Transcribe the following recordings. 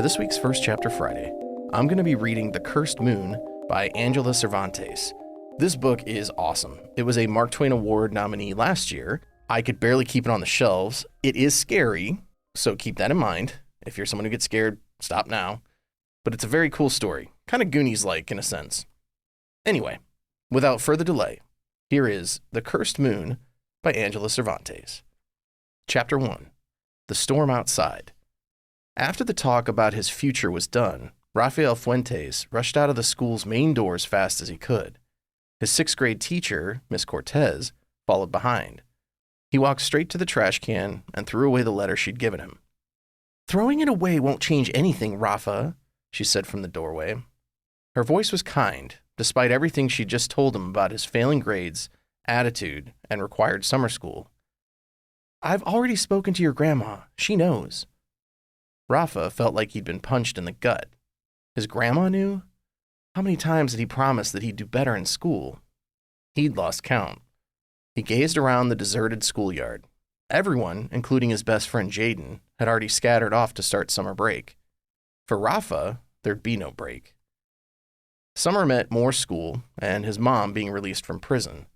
For this week's First Chapter Friday, I'm going to be reading The Cursed Moon by Angela Cervantes. This book is awesome. It was a Mark Twain Award nominee last year. I could barely keep it on the shelves. It is scary, so keep that in mind. If you're someone who gets scared, stop now. But it's a very cool story, kind of Goonies-like in a sense. Anyway, without further delay, here is The Cursed Moon by Angela Cervantes. Chapter 1. The Storm Outside. After the talk about his future was done, Rafael Fuentes rushed out of the school's main door as fast as he could. His sixth grade teacher, Miss Cortez, followed behind. He walked straight to the trash can and threw away the letter she'd given him. "Throwing it away won't change anything, Rafa," she said from the doorway. Her voice was kind, despite everything she'd just told him about his failing grades, attitude, and required summer school. "I've already spoken to your grandma. She knows." Rafa felt like he'd been punched in the gut. His grandma knew? How many times had he promised that he'd do better in school? He'd lost count. He gazed around the deserted schoolyard. Everyone, including his best friend Jaden, had already scattered off to start summer break. For Rafa, there'd be no break. Summer meant more school and his mom being released from prison.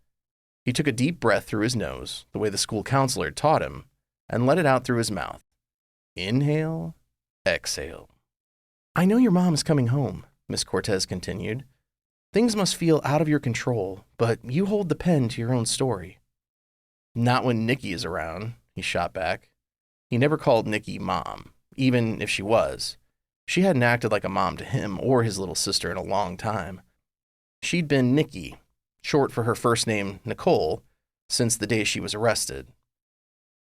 He took a deep breath through his nose, the way the school counselor had taught him, and let it out through his mouth. Inhale, exhale. "I know your mom is coming home," Miss Cortez continued. "Things must feel out of your control, but you hold the pen to your own story." "Not when Nikki is around," he shot back. He never called Nikki Mom, even if she was. She hadn't acted like a mom to him or his little sister in a long time. She'd been Nikki, short for her first name, Nicole, since the day she was arrested.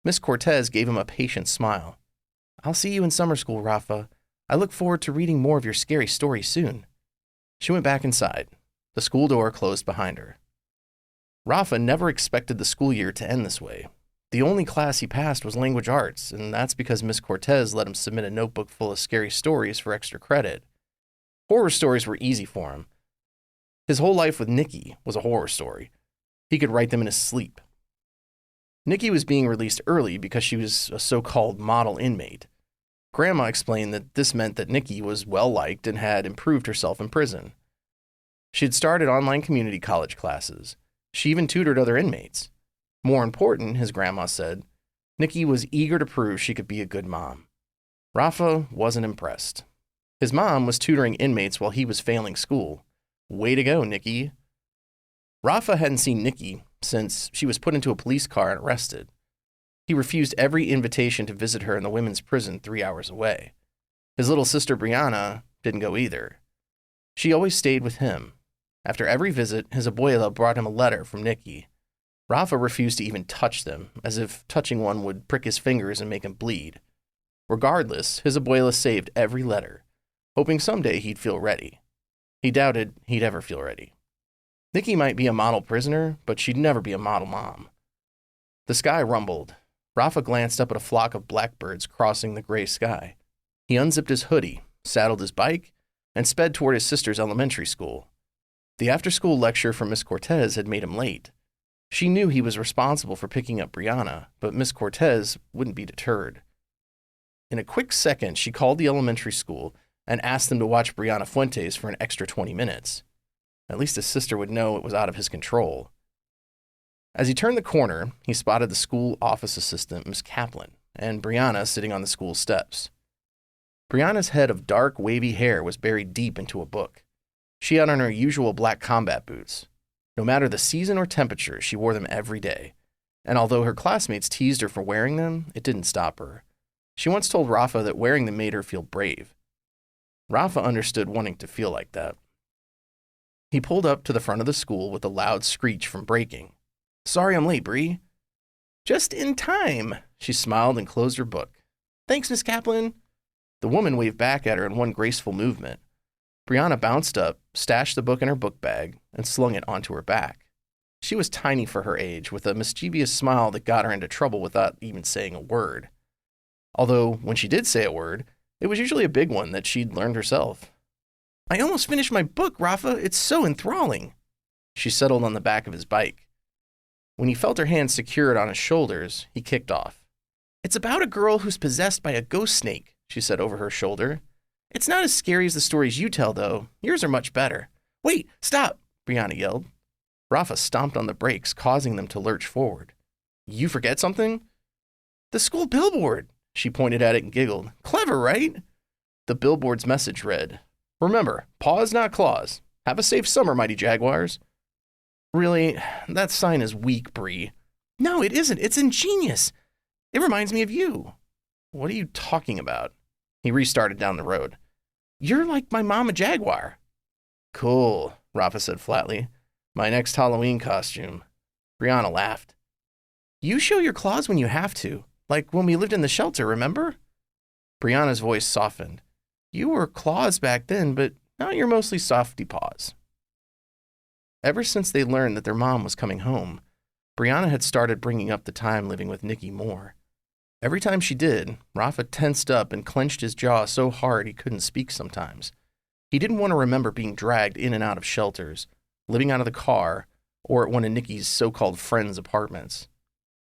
Miss Cortez gave him a patient smile. "I'll see you in summer school, Rafa. I look forward to reading more of your scary stories soon." She went back inside. The school door closed behind her. Rafa never expected the school year to end this way. The only class he passed was language arts, and that's because Miss Cortez let him submit a notebook full of scary stories for extra credit. Horror stories were easy for him. His whole life with Nikki was a horror story. He could write them in his sleep. Nikki was being released early because she was a so-called model inmate. Grandma explained that this meant that Nikki was well-liked and had improved herself in prison. She had started online community college classes. She even tutored other inmates. More important, his grandma said, Nikki was eager to prove she could be a good mom. Rafa wasn't impressed. His mom was tutoring inmates while he was failing school. Way to go, Nikki. Rafa hadn't seen Nikki since she was put into a police car and arrested. He refused every invitation to visit her in the women's prison 3 hours away. His little sister Brianna didn't go either. She always stayed with him. After every visit, his abuela brought him a letter from Nikki. Rafa refused to even touch them, as if touching one would prick his fingers and make him bleed. Regardless, his abuela saved every letter, hoping someday he'd feel ready. He doubted he'd ever feel ready. Nikki might be a model prisoner, but she'd never be a model mom. The sky rumbled. Rafa glanced up at a flock of blackbirds crossing the gray sky. He unzipped his hoodie, saddled his bike, and sped toward his sister's elementary school. The after-school lecture from Miss Cortez had made him late. She knew he was responsible for picking up Brianna, but Miss Cortez wouldn't be deterred. In a quick second, she called the elementary school and asked them to watch Brianna Fuentes for an extra 20 minutes. At least his sister would know it was out of his control. As he turned the corner, he spotted the school office assistant, Miss Kaplan, and Brianna sitting on the school steps. Brianna's head of dark, wavy hair was buried deep into a book. She had on her usual black combat boots. No matter the season or temperature, she wore them every day. And although her classmates teased her for wearing them, it didn't stop her. She once told Rafa that wearing them made her feel brave. Rafa understood wanting to feel like that. He pulled up to the front of the school with a loud screech from braking. "Sorry I'm late, Bree." "Just in time," she smiled and closed her book. "Thanks, Miss Kaplan." The woman waved back at her in one graceful movement. Brianna bounced up, stashed the book in her book bag, and slung it onto her back. She was tiny for her age, with a mischievous smile that got her into trouble without even saying a word. Although, when she did say a word, it was usually a big one that she'd learned herself. "I almost finished my book, Rafa. It's so enthralling." She settled on the back of his bike. When he felt her hand secured on his shoulders, he kicked off. "It's about a girl who's possessed by a ghost snake," she said over her shoulder. It's not as scary as the stories you tell, though. Yours are much better. Wait, stop, Brianna yelled. Rafa stomped on the brakes, causing them to lurch forward. You forget something? The school billboard. She pointed at it and giggled. Clever, right? The billboard's message read, Remember, paws not claws. Have a safe summer, mighty jaguars. Really? That sign is weak, Bree. No, it isn't. It's ingenious. It reminds me of you. What are you talking about? He restarted down the road. You're like my mama jaguar. Cool, Rafa said flatly. My next Halloween costume. Brianna laughed. You show your claws when you have to, like when we lived in the shelter, remember? Brianna's voice softened. You were claws back then, but now you're mostly softy paws. Ever since they learned that their mom was coming home, Brianna had started bringing up the time living with Nikki more. Every time she did, Rafa tensed up and clenched his jaw so hard he couldn't speak sometimes. He didn't want to remember being dragged in and out of shelters, living out of the car, or at one of Nikki's so-called friends' apartments.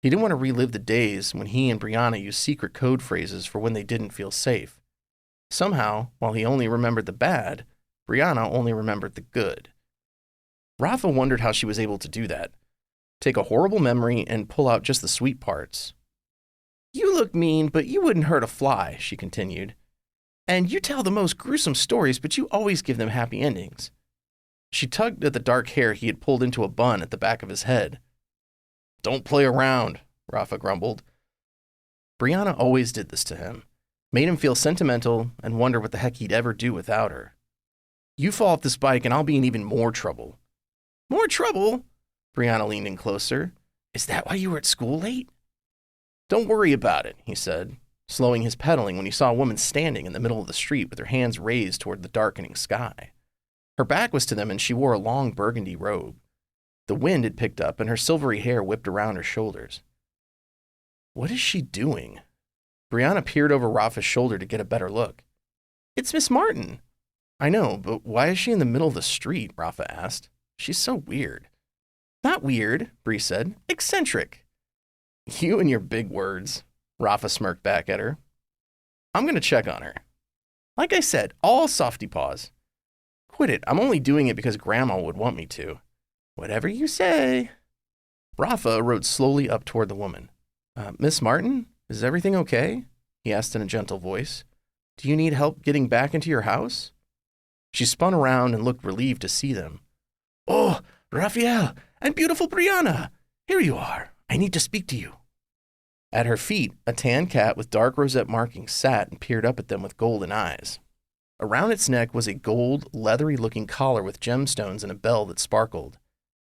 He didn't want to relive the days when he and Brianna used secret code phrases for when they didn't feel safe. Somehow, while he only remembered the bad, Brianna only remembered the good. Rafa wondered how she was able to do that. Take a horrible memory and pull out just the sweet parts. You look mean, but you wouldn't hurt a fly, she continued. And you tell the most gruesome stories, but you always give them happy endings. She tugged at the dark hair he had pulled into a bun at the back of his head. Don't play around, Rafa grumbled. Brianna always did this to him, made him feel sentimental and wonder what the heck he'd ever do without her. You fall off this bike and I'll be in even more trouble. More trouble? Brianna leaned in closer. Is that why you were at school late? Don't worry about it, he said, slowing his pedaling when he saw a woman standing in the middle of the street with her hands raised toward the darkening sky. Her back was to them and she wore a long burgundy robe. The wind had picked up and her silvery hair whipped around her shoulders. What is she doing? Brianna peered over Rafa's shoulder to get a better look. It's Miss Martin. I know, but why is she in the middle of the street? Rafa asked. She's so weird. Not weird, Bree said. Eccentric. You and your big words, Rafa smirked back at her. I'm going to check on her. Like I said, all softy paws. Quit it. I'm only doing it because Grandma would want me to. Whatever you say. Rafa rode slowly up toward the woman. Miss Martin, is everything okay? He asked in a gentle voice. Do you need help getting back into your house? She spun around and looked relieved to see them. Oh, Raphael and beautiful Brianna. Here you are. I need to speak to you. At her feet, a tan cat with dark rosette markings sat and peered up at them with golden eyes. Around its neck was a gold, leathery-looking collar with gemstones and a bell that sparkled.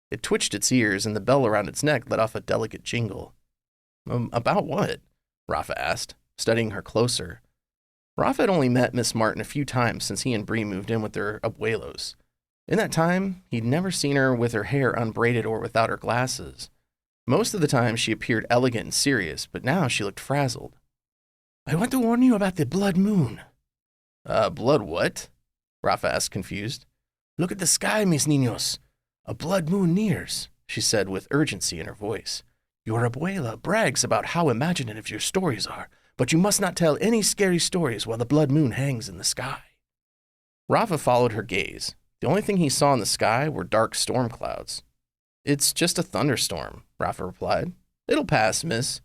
It twitched its ears, and the bell around its neck let off a delicate jingle. About what? Rafa asked, studying her closer. Rafa had only met Miss Martin a few times since he and Bree moved in with their abuelos. In that time, he'd never seen her with her hair unbraided or without her glasses. Most of the time, she appeared elegant and serious, but now she looked frazzled. I want to warn you about the blood moon. Blood what? Rafa asked, confused. Look at the sky, mis niños. A blood moon nears, she said with urgency in her voice. Your abuela brags about how imaginative your stories are, but you must not tell any scary stories while the blood moon hangs in the sky. Rafa followed her gaze. The only thing he saw in the sky were dark storm clouds. It's just a thunderstorm, Rafa replied. It'll pass, miss.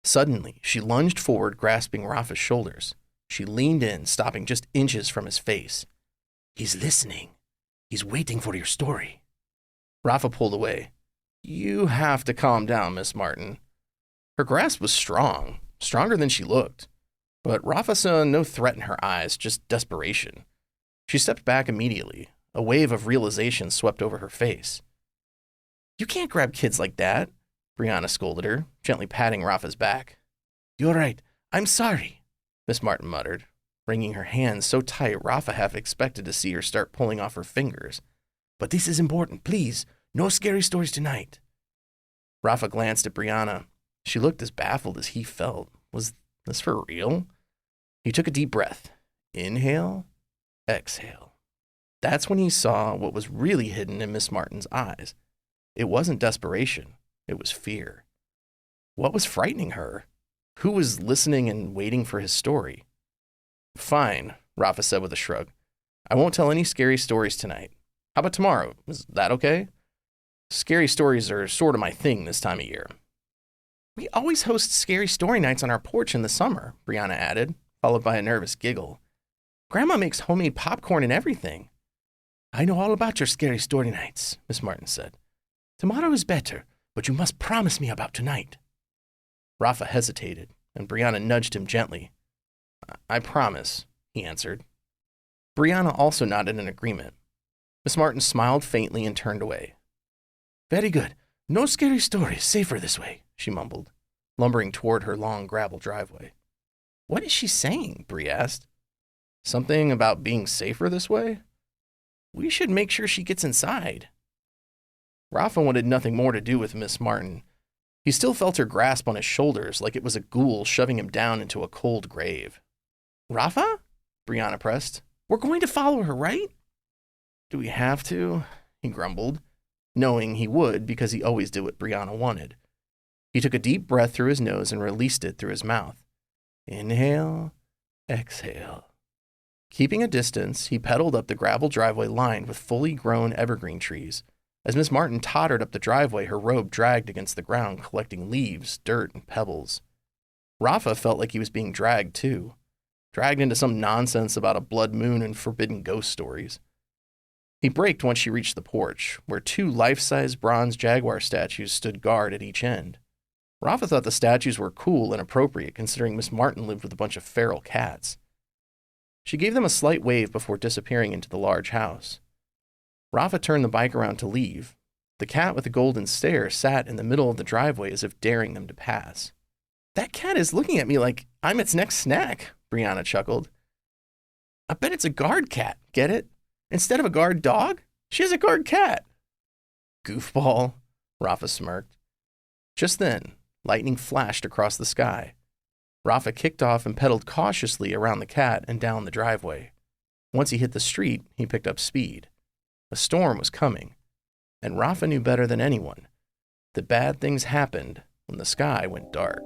Suddenly, she lunged forward, grasping Rafa's shoulders. She leaned in, stopping just inches from his face. He's listening. He's waiting for your story. Rafa pulled away. You have to calm down, Miss Martin. Her grasp was strong, stronger than she looked. But Rafa saw no threat in her eyes, just desperation. She stepped back immediately. A wave of realization swept over her face. You can't grab kids like that, Brianna scolded her, gently patting Rafa's back. You're right. I'm sorry, Miss Martin muttered, wringing her hands so tight Rafa half expected to see her start pulling off her fingers. But this is important, please. No scary stories tonight. Rafa glanced at Brianna. She looked as baffled as he felt. Was this for real? He took a deep breath. Inhale, exhale. That's when he saw what was really hidden in Miss Martin's eyes. It wasn't desperation. It was fear. What was frightening her? Who was listening and waiting for his story? Fine, Rafa said with a shrug. I won't tell any scary stories tonight. How about tomorrow? Is that okay? Scary stories are sort of my thing this time of year. We always host scary story nights on our porch in the summer, Brianna added, followed by a nervous giggle. Grandma makes homemade popcorn and everything. I know all about your scary story nights, Miss Martin said. Tomorrow is better, but you must promise me about tonight. Rafa hesitated, and Brianna nudged him gently. I promise, he answered. Brianna also nodded in agreement. Miss Martin smiled faintly and turned away. Very good. No scary stories. Safer this way, she mumbled, lumbering toward her long gravel driveway. What is she saying? Bree asked. Something about being safer this way? We should make sure she gets inside. Rafa wanted nothing more to do with Miss Martin. He still felt her grasp on his shoulders like it was a ghoul shoving him down into a cold grave. Rafa? Brianna pressed. We're going to follow her, right? Do we have to? He grumbled, knowing he would because he always did what Brianna wanted. He took a deep breath through his nose and released it through his mouth. Inhale, exhale. Keeping a distance, he pedaled up the gravel driveway lined with fully grown evergreen trees. As Miss Martin tottered up the driveway, her robe dragged against the ground, collecting leaves, dirt, and pebbles. Rafa felt like he was being dragged, too. Dragged into some nonsense about a blood moon and forbidden ghost stories. He braked once she reached the porch, where 2 life-size bronze jaguar statues stood guard at each end. Rafa thought the statues were cool and appropriate, considering Miss Martin lived with a bunch of feral cats. She gave them a slight wave before disappearing into the large house. Rafa turned the bike around to leave. The cat with the golden stare sat in the middle of the driveway as if daring them to pass. That cat is looking at me like I'm its next snack, Brianna chuckled. I bet it's a guard cat, get it? Instead of a guard dog, she has a guard cat. Goofball, Rafa smirked. Just then, lightning flashed across the sky. Rafa kicked off and pedaled cautiously around the cat and down the driveway. Once he hit the street, he picked up speed. A storm was coming, and Rafa knew better than anyone that bad things happened when the sky went dark.